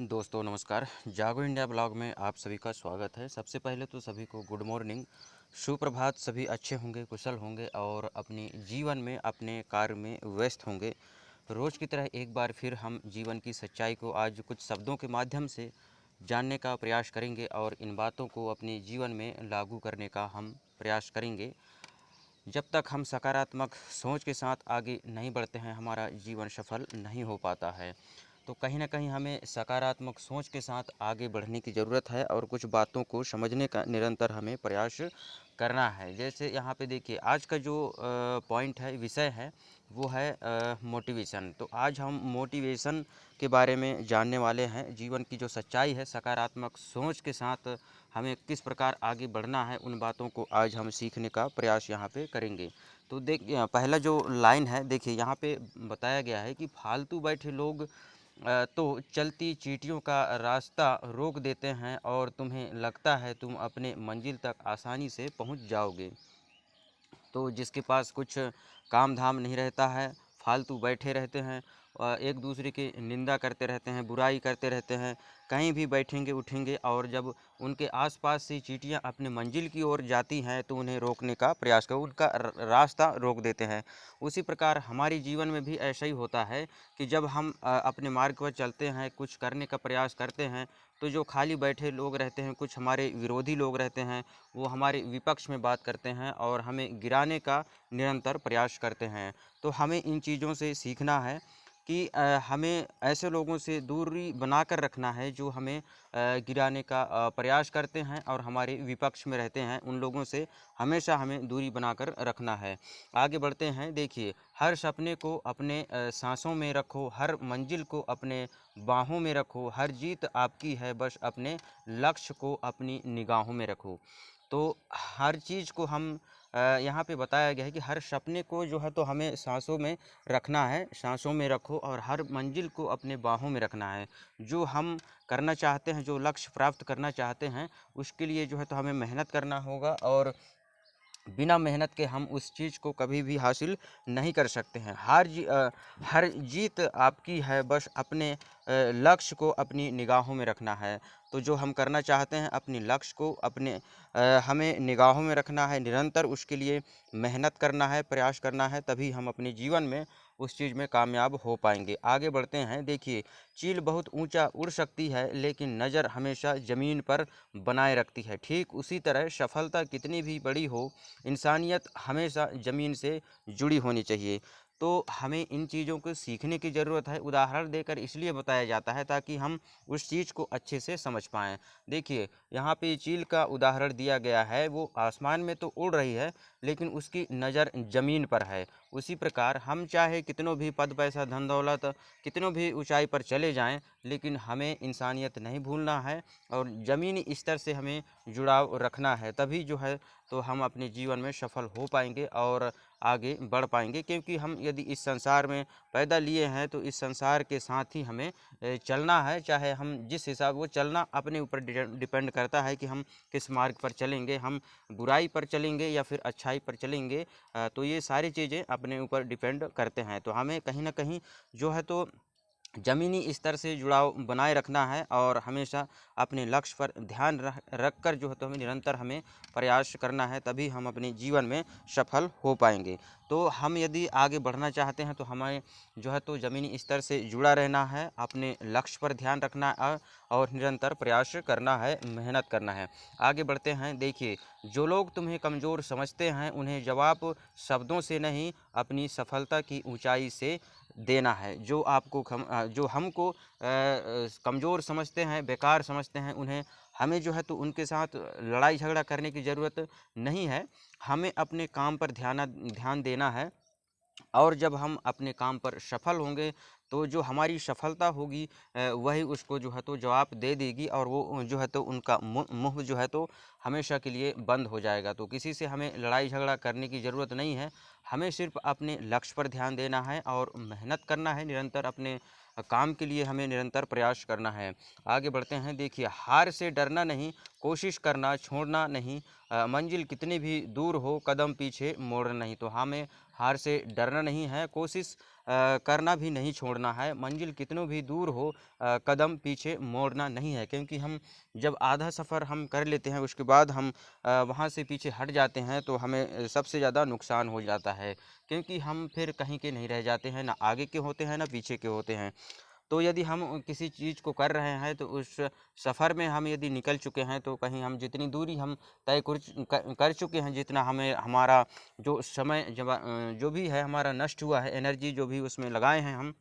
दोस्तों नमस्कार। जागो इंडिया ब्लॉग में आप सभी का स्वागत है। सबसे पहले तो सभी को गुड मॉर्निंग, सुप्रभात। सभी अच्छे होंगे, कुशल होंगे और अपने जीवन में अपने कार्य में व्यस्त होंगे। रोज़ की तरह एक बार फिर हम जीवन की सच्चाई को आज कुछ शब्दों के माध्यम से जानने का प्रयास करेंगे और इन बातों को अपने जीवन में लागू करने का हम प्रयास करेंगे। जब तक हम सकारात्मक सोच के साथ आगे नहीं बढ़ते हैं, हमारा जीवन सफल नहीं हो पाता है। तो कहीं ना कहीं हमें सकारात्मक सोच के साथ आगे बढ़ने की ज़रूरत है और कुछ बातों को समझने का निरंतर हमें प्रयास करना है। जैसे यहाँ पे देखिए, आज का जो पॉइंट है, विषय है, वो है मोटिवेशन। तो आज हम मोटिवेशन के बारे में जानने वाले हैं। जीवन की जो सच्चाई है, सकारात्मक सोच के साथ हमें किस प्रकार आगे बढ़ना है, उन बातों को आज हम सीखने का प्रयास यहाँ पे करेंगे। तो देखिए, पहला जो लाइन है, देखिए यहाँ पे बताया गया है कि फालतू बैठे लोग तो चलती चींटियों का रास्ता रोक देते हैं और तुम्हें लगता है तुम अपने मंजिल तक आसानी से पहुंच जाओगे। तो जिसके पास कुछ काम धाम नहीं रहता है, फालतू बैठे रहते हैं, एक दूसरे की निंदा करते रहते हैं, बुराई करते रहते हैं, कहीं भी बैठेंगे उठेंगे, और जब उनके आसपास से चींटियां अपने मंजिल की ओर जाती हैं तो उन्हें रोकने का प्रयास कर उनका रास्ता रोक देते हैं। उसी प्रकार हमारे जीवन में भी ऐसा ही होता है कि जब हम अपने मार्ग पर चलते हैं, कुछ करने का प्रयास करते हैं, तो जो खाली बैठे लोग रहते हैं, कुछ हमारे विरोधी लोग रहते हैं, वो हमारे विपक्ष में बात करते हैं और हमें गिराने का निरंतर प्रयास करते हैं। तो हमें इन चीज़ों से सीखना है कि हमें ऐसे लोगों से दूरी बनाकर रखना है जो हमें गिराने का प्रयास करते हैं और हमारे विपक्ष में रहते हैं। उन लोगों से हमेशा हमें दूरी बनाकर रखना है। आगे बढ़ते हैं। देखिए, हर सपने को अपने सांसों में रखो, हर मंजिल को अपने बाहों में रखो, हर जीत आपकी है, बस अपने लक्ष्य को अपनी निगाहों में रखो। तो हर चीज़ को हम यहाँ पे बताया गया है कि हर सपने को जो है तो हमें सांसों में रखना है, सांसों में रखो, और हर मंजिल को अपने बाहों में रखना है। जो हम करना चाहते हैं, जो लक्ष्य प्राप्त करना चाहते हैं, उसके लिए जो है तो हमें मेहनत करना होगा और बिना मेहनत के हम उस चीज़ को कभी भी हासिल नहीं कर सकते हैं। हर जीत आपकी है, बस अपने लक्ष्य को अपनी निगाहों में रखना है। तो जो हम करना चाहते हैं, अपने लक्ष्य को अपने हमें निगाहों में रखना है, निरंतर उसके लिए मेहनत करना है, प्रयास करना है, तभी हम अपने जीवन में उस चीज़ में कामयाब हो पाएंगे। आगे बढ़ते हैं। देखिए, चील बहुत ऊंचा उड़ सकती है लेकिन नज़र हमेशा ज़मीन पर बनाए रखती है। ठीक उसी तरह सफलता कितनी भी बड़ी हो, इंसानियत हमेशा ज़मीन से जुड़ी होनी चाहिए। तो हमें इन चीज़ों को सीखने की ज़रूरत है। उदाहरण देकर इसलिए बताया जाता है ताकि हम उस चीज़ को अच्छे से समझ पाएँ। देखिए, यहाँ पे चील का उदाहरण दिया गया है, वो आसमान में तो उड़ रही है लेकिन उसकी नज़र ज़मीन पर है। उसी प्रकार हम चाहे कितनों भी पद पैसा धन दौलत, कितनों भी ऊंचाई पर चले जाएं, लेकिन हमें इंसानियत नहीं भूलना है और ज़मीनी स्तर से हमें जुड़ाव रखना है। तभी जो है तो हम अपने जीवन में सफल हो पाएंगे और आगे बढ़ पाएंगे। क्योंकि हम यदि इस संसार में पैदा लिए हैं तो इस संसार के साथ ही हमें चलना है। चाहे हम जिस हिसाब, वो चलना अपने ऊपर डिपेंड करता है कि हम किस मार्ग पर चलेंगे, हम बुराई पर चलेंगे या फिर अच्छाई पर चलेंगे। तो ये सारी चीज़ें अपने ऊपर डिपेंड करते हैं। तो हमें कहीं ना कहीं जो है तो ज़मीनी स्तर से जुड़ाव बनाए रखना है और हमेशा अपने लक्ष्य पर ध्यान रख कर जो है तो हमें निरंतर हमें प्रयास करना है, तभी हम अपने जीवन में सफल हो पाएंगे। तो हम यदि आगे बढ़ना चाहते हैं तो हमें जो है तो ज़मीनी स्तर से जुड़ा रहना है, अपने लक्ष्य पर ध्यान रखना है और निरंतर प्रयास करना है, मेहनत करना है। आगे बढ़ते हैं। देखिए, जो लोग तुम्हें कमज़ोर समझते हैं उन्हें जवाब शब्दों से नहीं, अपनी सफलता की ऊंचाई से देना है। जो हमको कमज़ोर समझते हैं, बेकार समझते हैं, उन्हें हमें जो है तो उनके साथ लड़ाई झगड़ा करने की ज़रूरत नहीं है। हमें अपने काम पर ध्यान देना है और जब हम अपने काम पर सफल होंगे तो जो हमारी सफलता होगी वही उसको जो है तो जवाब दे देगी और वो जो है तो उनका मुंह जो है तो हमेशा के लिए बंद हो जाएगा। तो किसी से हमें लड़ाई झगड़ा करने की ज़रूरत नहीं है। हमें सिर्फ अपने लक्ष्य पर ध्यान देना है और मेहनत करना है, निरंतर अपने काम के लिए हमें निरंतर प्रयास करना है। आगे बढ़ते हैं, देखिए हार से डरना नहीं, कोशिश करना छोड़ना नहीं, मंजिल कितनी भी दूर हो कदम पीछे मोड़ना नहीं। तो हमें हार से डरना नहीं है, कोशिश करना भी नहीं छोड़ना है, मंजिल कितनों भी दूर हो कदम पीछे मोड़ना नहीं है। क्योंकि हम जब आधा सफ़र हम कर लेते हैं उसके बाद हम वहाँ से पीछे हट जाते हैं तो हमें सबसे ज़्यादा नुकसान हो जाता है। क्योंकि हम फिर कहीं के नहीं रह जाते हैं, ना आगे के होते हैं ना पीछे के होते हैं। तो यदि हम किसी चीज़ को कर रहे हैं तो उस सफ़र में हम यदि निकल चुके हैं तो कहीं हम जितनी दूरी हम तय कर चुके हैं, जितना हमें हमारा जो समय जो भी है हमारा नष्ट हुआ है, एनर्जी जो भी उसमें लगाए हैं हम,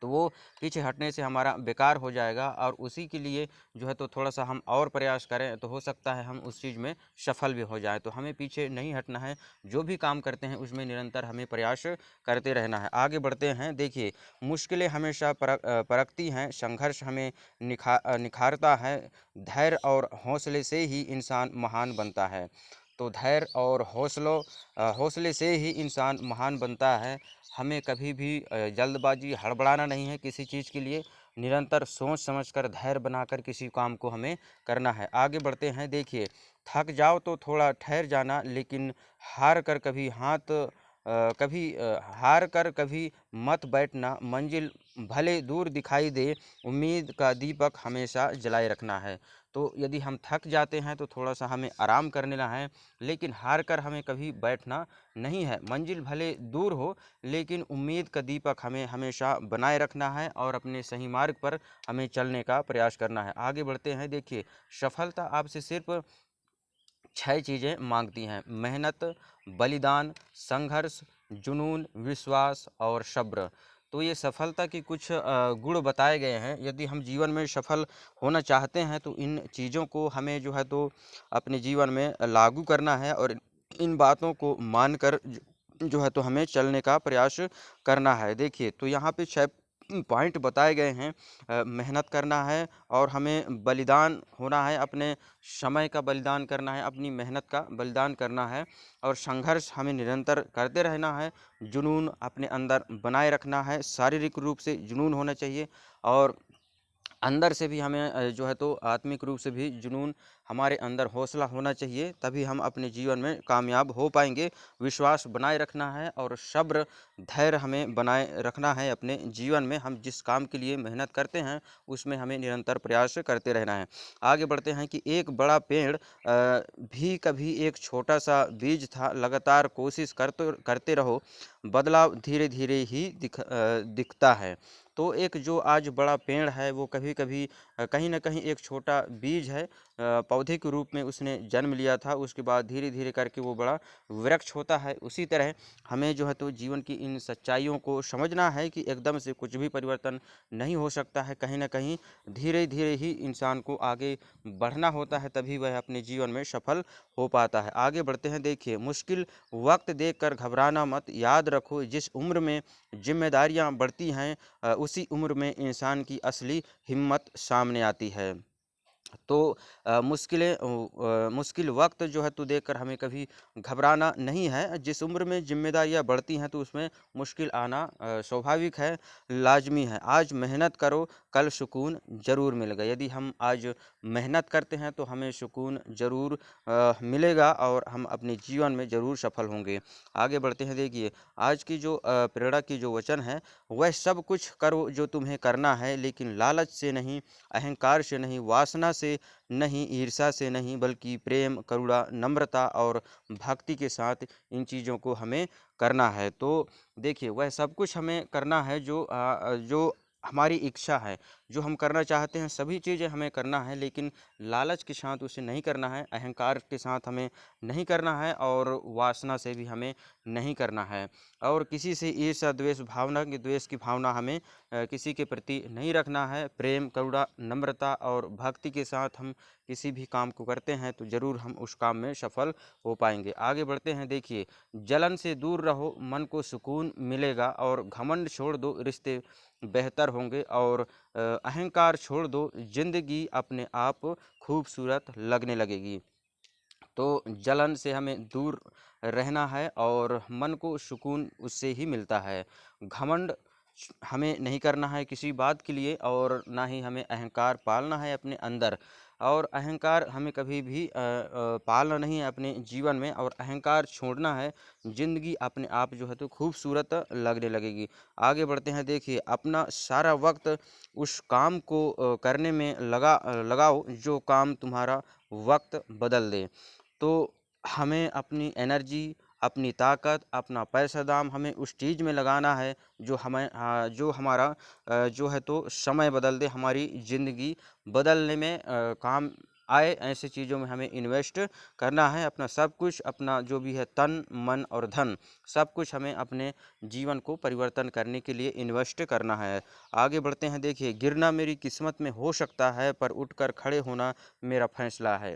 तो वो पीछे हटने से हमारा बेकार हो जाएगा। और उसी के लिए जो है तो थोड़ा सा हम और प्रयास करें तो हो सकता है हम उस चीज़ में सफल भी हो जाएं। तो हमें पीछे नहीं हटना है, जो भी काम करते हैं उसमें निरंतर हमें प्रयास करते रहना है। आगे बढ़ते हैं, देखिए मुश्किलें हमेशा परखती हैं, संघर्ष हमें निखारता है, धैर्य और हौसले से ही इंसान महान बनता है। तो धैर्य और हौसले से ही इंसान महान बनता है। हमें कभी भी जल्दबाजी हड़बड़ाना नहीं है किसी चीज़ के लिए, निरंतर सोच समझकर धैर्य बनाकर किसी काम को हमें करना है। आगे बढ़ते हैं, देखिए थक जाओ तो थोड़ा ठहर जाना, लेकिन हार कर कभी हार कर कभी मत बैठना, मंजिल भले दूर दिखाई दे, उम्मीद का दीपक हमेशा जलाए रखना है। तो यदि हम थक जाते हैं तो थोड़ा सा हमें आराम कर लेना है, लेकिन हार कर हमें कभी बैठना नहीं है। मंजिल भले दूर हो, लेकिन उम्मीद का दीपक हमें हमेशा बनाए रखना है और अपने सही मार्ग पर हमें चलने का प्रयास करना है। आगे बढ़ते हैं, देखिए सफलता आपसे सिर्फ 6 चीज़ें मांगती हैं: मेहनत, बलिदान, संघर्ष, जुनून, विश्वास और सब्र। तो ये सफलता की कुछ गुण बताए गए हैं। यदि हम जीवन में सफल होना चाहते हैं तो इन चीज़ों को हमें जो है तो अपने जीवन में लागू करना है और इन बातों को मानकर जो है तो हमें चलने का प्रयास करना है। देखिए तो यहाँ पे 6 पॉइंट बताए गए हैं। मेहनत करना है और हमें बलिदान होना है, अपने समय का बलिदान करना है, अपनी मेहनत का बलिदान करना है और संघर्ष हमें निरंतर करते रहना है। जुनून अपने अंदर बनाए रखना है, शारीरिक रूप से जुनून होना चाहिए और अंदर से भी हमें जो है तो आत्मिक रूप से भी जुनून, हमारे अंदर हौसला होना चाहिए, तभी हम अपने जीवन में कामयाब हो पाएंगे। विश्वास बनाए रखना है और सब्र, धैर्य हमें बनाए रखना है अपने जीवन में। हम जिस काम के लिए मेहनत करते हैं उसमें हमें निरंतर प्रयास करते रहना है। आगे बढ़ते हैं कि एक बड़ा पेड़ भी कभी एक छोटा सा बीज था, लगातार कोशिश करते करते रहो, बदलाव धीरे धीरे ही दिखता है। तो एक जो आज बड़ा पेड़ है वो कभी कभी कहीं ना कहीं एक छोटा बीज है, पौधे के रूप में उसने जन्म लिया था, उसके बाद धीरे धीरे करके वो बड़ा वृक्ष होता है। उसी तरह हमें जो है तो जीवन की इन सच्चाइयों को समझना है कि एकदम से कुछ भी परिवर्तन नहीं हो सकता है, कहीं ना कहीं धीरे धीरे ही इंसान को आगे बढ़ना होता है, तभी वह अपने जीवन में सफल हो पाता है। आगे बढ़ते हैं, देखिए मुश्किल वक्त देखकर घबराना मत, याद रखो जिस उम्र में जिम्मेदारियां बढ़ती हैं उसी उम्र में इंसान की असली हिम्मत सामने आती है। तो मुश्किल वक्त जो है तो देखकर हमें कभी घबराना नहीं है। जिस उम्र में जिम्मेदारियां बढ़ती हैं तो उसमें मुश्किल आना स्वाभाविक है, लाजमी है। आज मेहनत करो, कल सुकून ज़रूर मिलेगा। यदि हम आज मेहनत करते हैं तो हमें सुकून ज़रूर मिलेगा और हम अपने जीवन में ज़रूर सफल होंगे। आगे बढ़ते हैं, देखिए आज की जो प्रेरणा की जो वचन है, वह सब कुछ करो जो तुम्हें करना है, लेकिन लालच से नहीं, अहंकार से नहीं, वासना से नहीं, ईर्ष्या से नहीं, बल्कि प्रेम, करुणा, नम्रता और भक्ति के साथ इन चीज़ों को हमें करना है। तो देखिए वह सब कुछ हमें करना है जो हमारी इच्छा है, जो हम करना चाहते हैं, सभी चीज़ें हमें करना है, लेकिन लालच के साथ उसे नहीं करना है, अहंकार के साथ हमें नहीं करना है और वासना से भी हमें नहीं करना है। और किसी से ईर्ष्या, द्वेष की भावना हमें किसी के प्रति नहीं रखना है। प्रेम, करुणा, नम्रता और भक्ति के साथ हम किसी भी काम को करते हैं तो ज़रूर हम उस काम में सफल हो पाएंगे। आगे बढ़ते हैं, देखिए जलन से दूर रहो, मन को सुकून मिलेगा और घमंड छोड़ दो, रिश्ते बेहतर होंगे और अहंकार छोड़ दो, जिंदगी अपने आप खूबसूरत लगने लगेगी। तो जलन से हमें दूर रहना है और मन को सुकून उससे ही मिलता है। घमंड हमें नहीं करना है किसी बात के लिए, और ना ही हमें अहंकार पालना है अपने अंदर। और अहंकार हमें कभी भी पालना नहीं है अपने जीवन में, और अहंकार छोड़ना है। ज़िंदगी अपने आप जो है तो खूबसूरत लगने लगेगी। आगे बढ़ते हैं, देखिए अपना सारा वक्त उस काम को करने में लगाओ जो काम तुम्हारा वक्त बदल दे। तो हमें अपनी एनर्जी, अपनी ताकत, अपना पैसा दाम हमें उस चीज़ में लगाना है जो हमें जो हमारा जो है तो समय बदल दे, हमारी ज़िंदगी बदलने में काम आए। ऐसी चीज़ों में हमें इन्वेस्ट करना है। अपना सब कुछ, अपना जो भी है तन, मन और धन, सब कुछ हमें अपने जीवन को परिवर्तन करने के लिए इन्वेस्ट करना है। आगे बढ़ते हैं, देखिए गिरना मेरी किस्मत में हो सकता है, पर उठकर खड़े होना मेरा फैसला है।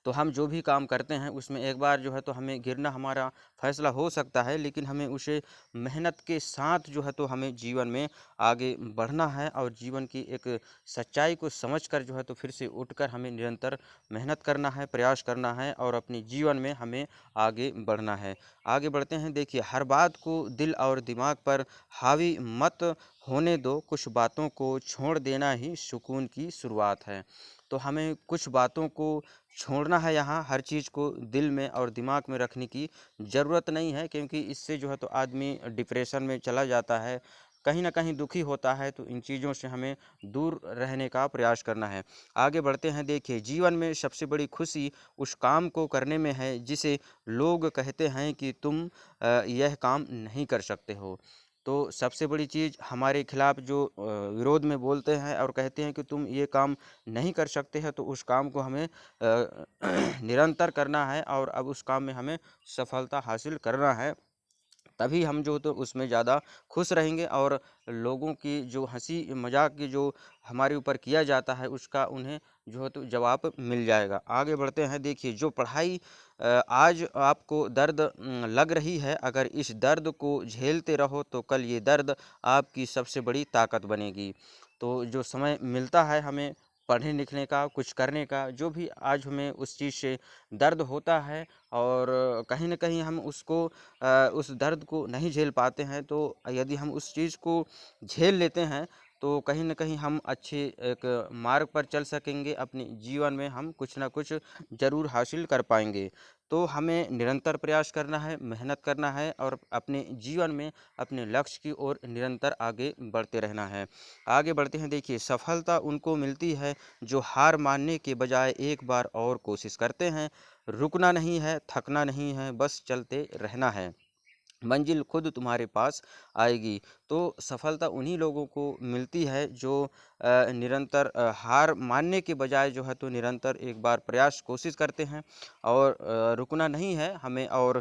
तो हम जो भी काम करते हैं उसमें एक बार जो है तो हमें गिरना हमारा फैसला हो सकता है, लेकिन हमें उसे मेहनत के साथ जो है तो हमें जीवन में आगे बढ़ना है, और जीवन की एक सच्चाई को समझकर जो है तो फिर से उठकर हमें निरंतर मेहनत करना है, प्रयास करना है, और अपने जीवन में हमें आगे बढ़ना है। आगे बढ़ते हैं, देखिए हर बात को दिल और दिमाग पर हावी मत होने दो, कुछ बातों को छोड़ देना ही सुकून की शुरुआत है। तो हमें कुछ बातों को छोड़ना है, यहाँ हर चीज़ को दिल में और दिमाग में रखने की ज़रूरत नहीं है, क्योंकि इससे जो है तो आदमी डिप्रेशन में चला जाता है, कहीं ना कहीं दुखी होता है। तो इन चीज़ों से हमें दूर रहने का प्रयास करना है। आगे बढ़ते हैं, देखिए जीवन में सबसे बड़ी खुशी उस काम को करने में है जिसे लोग कहते हैं कि तुम यह काम नहीं कर सकते हो। तो सबसे बड़ी चीज़ हमारे खिलाफ जो विरोध में बोलते हैं और कहते हैं कि तुम ये काम नहीं कर सकते हैं, तो उस काम को हमें निरंतर करना है, और अब उस काम में हमें सफलता हासिल करना है। तभी हम जो तो उसमें ज़्यादा खुश रहेंगे, और लोगों की जो हंसी मजाक की जो हमारे ऊपर किया जाता है उसका उन्हें जो है तो जवाब मिल जाएगा। आगे बढ़ते हैं, देखिए जो पढ़ाई आज आपको दर्द लग रही है, अगर इस दर्द को झेलते रहो तो कल ये दर्द आपकी सबसे बड़ी ताकत बनेगी। तो जो समय मिलता है हमें पढ़ने लिखने का, कुछ करने का, जो भी आज हमें उस चीज़ से दर्द होता है, और कहीं न कहीं हम उसको उस दर्द को नहीं झेल पाते हैं, तो यदि हम उस चीज़ को झेल लेते हैं तो कहीं न कहीं हम अच्छे एक मार्ग पर चल सकेंगे। अपने जीवन में हम कुछ न कुछ ज़रूर हासिल कर पाएँगे। तो हमें निरंतर प्रयास करना है, मेहनत करना है, और अपने जीवन में अपने लक्ष्य की ओर निरंतर आगे बढ़ते रहना है। आगे बढ़ते हैं, देखिए सफलता उनको मिलती है जो हार मानने के बजाय एक बार और कोशिश करते हैं। रुकना नहीं है, थकना नहीं है, बस चलते रहना है। मंजिल खुद तुम्हारे पास आएगी। तो सफलता उन्हीं लोगों को मिलती है जो निरंतर हार मानने के बजाय जो है तो निरंतर एक बार प्रयास कोशिश करते हैं, और रुकना नहीं है हमें, और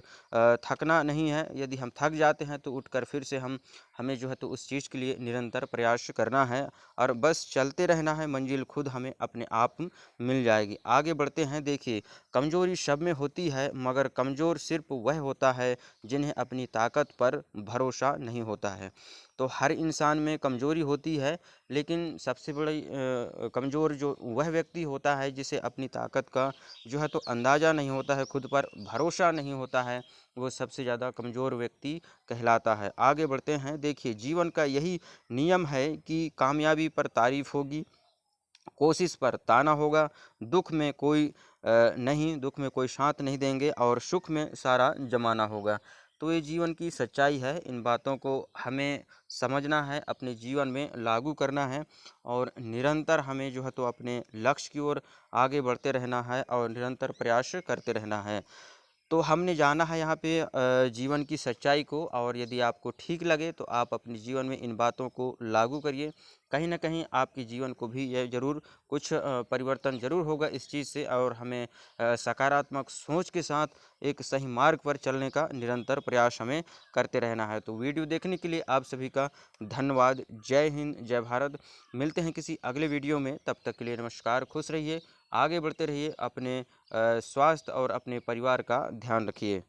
थकना नहीं है। यदि हम थक जाते हैं तो उठकर फिर से हमें जो है तो उस चीज़ के लिए निरंतर प्रयास करना है, और बस चलते रहना है। मंजिल खुद हमें अपने आप मिल जाएगी। आगे बढ़ते हैं, देखिए कमज़ोरी सब में होती है, मगर कमज़ोर सिर्फ वह होता है जिन्हें अपनी ताकत पर भरोसा नहीं होता है। तो हर इंसान में कमज़ोरी होती है, लेकिन सबसे बड़ी कमज़ोर जो वह व्यक्ति होता है जिसे अपनी ताकत का जो है तो अंदाज़ा नहीं होता है, खुद पर भरोसा नहीं होता है, वो सबसे ज़्यादा कमज़ोर व्यक्ति कहलाता है। आगे बढ़ते हैं, देखिए जीवन का यही नियम है कि कामयाबी पर तारीफ़ होगी, कोशिश पर ताना होगा, दुख में कोई दुख में कोई साथ नहीं देंगे, और सुख में सारा ज़माना होगा। तो ये जीवन की सच्चाई है। इन बातों को हमें समझना है, अपने जीवन में लागू करना है, और निरंतर हमें जो है तो अपने लक्ष्य की ओर आगे बढ़ते रहना है, और निरंतर प्रयास करते रहना है। तो हमने जाना है यहाँ पे जीवन की सच्चाई को, और यदि आपको ठीक लगे तो आप अपने जीवन में इन बातों को लागू करिए। कहीं न कहीं आपके जीवन को भी ये ज़रूर कुछ परिवर्तन ज़रूर होगा इस चीज़ से, और हमें सकारात्मक सोच के साथ एक सही मार्ग पर चलने का निरंतर प्रयास हमें करते रहना है। तो वीडियो देखने के लिए आप सभी का धन्यवाद। जय हिंद, जय भारत। मिलते हैं किसी अगले वीडियो में, तब तक के लिए नमस्कार, खुश रहिए, आगे बढ़ते रहिए, अपने स्वास्थ्य और अपने परिवार का ध्यान रखिए।